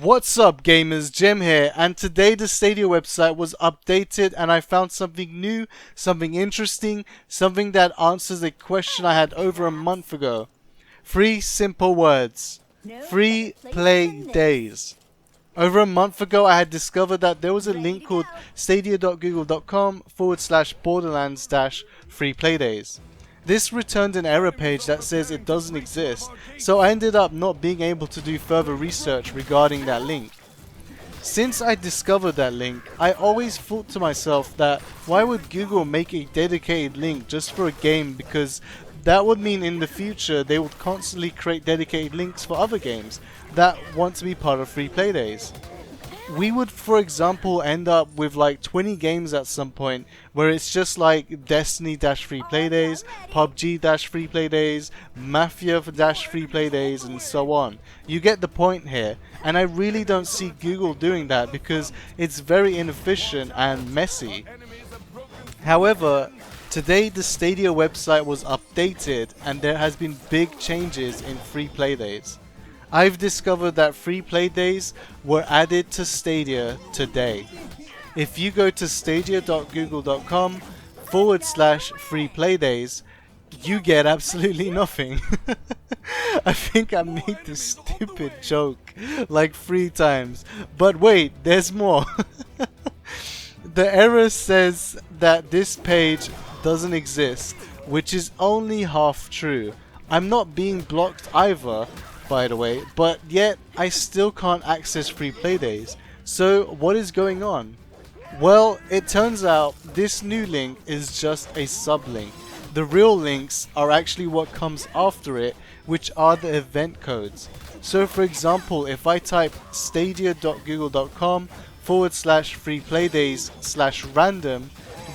What's up gamers, Jim here, and today the Stadia website was updated and I found something new, something interesting, something that answers a question I had over a month ago. 3 simple words. Free play days. Over a month ago I had discovered that there was a link called stadia.google.com/borderlands-free play days. This returned an error page that says it doesn't exist, so I ended up not being able to do further research regarding that link. Since I discovered that link, I always thought to myself that why would Google make a dedicated link just for a game, because that would mean in the future they would constantly create dedicated links for other games that want to be part of free play days. We would, for example, end up with like 20 games at some point where it's just like Destiny-free play days, PUBG-free play days, Mafia-free play days, and so on. You get the point here, and I really don't see Google doing that because it's very inefficient and messy. However, today the Stadia website was updated and there has been big changes in free play days. I've discovered that free play days were added to Stadia today. If you go to stadia.google.com/free play days, you get absolutely nothing. I think I made this stupid joke like 3 times, but wait, there's more. The error says that this page doesn't exist, which is only half true. I'm not being blocked either, by the way, but yet I still can't access free play days. So what is going on? Well, it turns out this new link is just a sublink. The real links are actually what comes after it, which are the event codes. So for example, if I type stadia.google.com/free play days/random,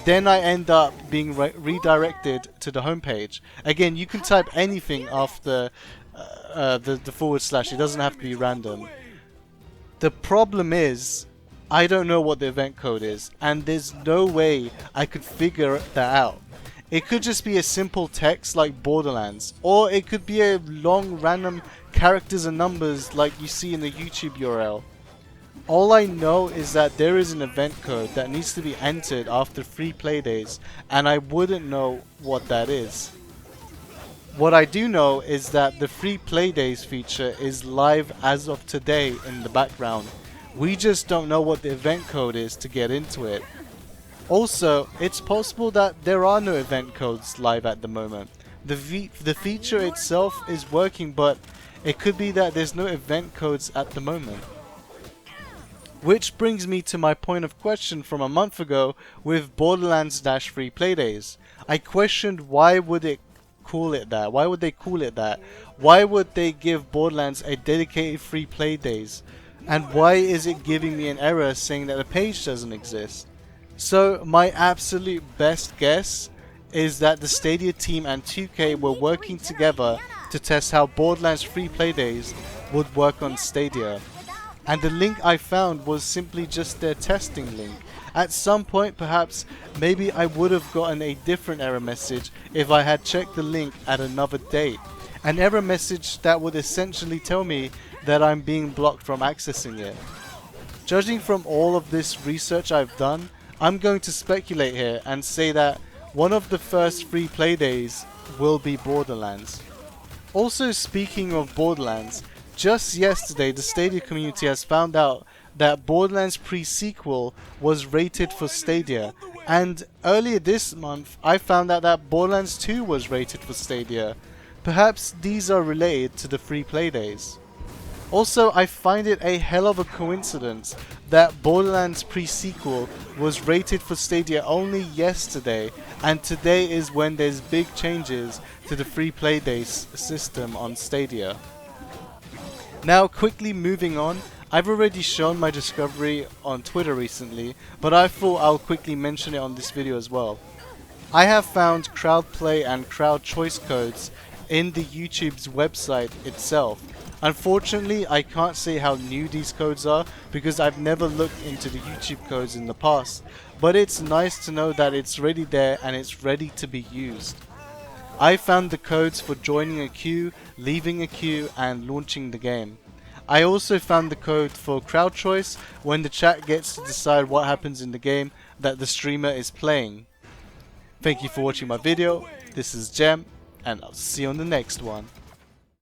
then I end up being redirected to the homepage. Again, you can type anything after the /, it doesn't have to be random. The problem is, I don't know what the event code is, and there's no way I could figure that out. It could just be a simple text like Borderlands, or it could be a long random characters and numbers like you see in the YouTube URL. All I know is that there is an event code that needs to be entered after free play days, and I wouldn't know what that is. What I do know is that the free play days feature is live as of today in the background. We just don't know what the event code is to get into it. Also, it's possible that there are no event codes live at the moment. The feature itself is working, but it could be that there's no event codes at the moment. Which brings me to my point of question from a month ago with Borderlands-free play days. I questioned why would it call it that? Why would they call it that? Why would they give Borderlands a dedicated free play days? And why is it giving me an error saying that the page doesn't exist? So my absolute best guess is that the Stadia team and 2K were working together to test how Borderlands free play days would work on Stadia. And the link I found was simply just their testing link. At some point, perhaps, maybe I would have gotten a different error message if I had checked the link at another date. An error message that would essentially tell me that I'm being blocked from accessing it. Judging from all of this research I've done, I'm going to speculate here and say that one of the first free play days will be Borderlands. Also, speaking of Borderlands, just yesterday the Stadia community has found out that Borderlands pre-sequel was rated for Stadia, and earlier this month I found out that Borderlands 2 was rated for Stadia. Perhaps these are related to the free play days. Also, I find it a hell of a coincidence that Borderlands pre-sequel was rated for Stadia only yesterday, and today is when there's big changes to the free play days system on Stadia. Now, quickly moving on, I've already shown my discovery on Twitter recently, but I thought I'll quickly mention it on this video as well. I have found crowd play and crowd choice codes in the YouTube's website itself. Unfortunately, I can't say how new these codes are because I've never looked into the YouTube codes in the past, but it's nice to know that it's already there and it's ready to be used. I found the codes for joining a queue, leaving a queue, and launching the game. I also found the code for crowd choice when the chat gets to decide what happens in the game that the streamer is playing. Thank you for watching my video. This is Jem, and I'll see you on the next one.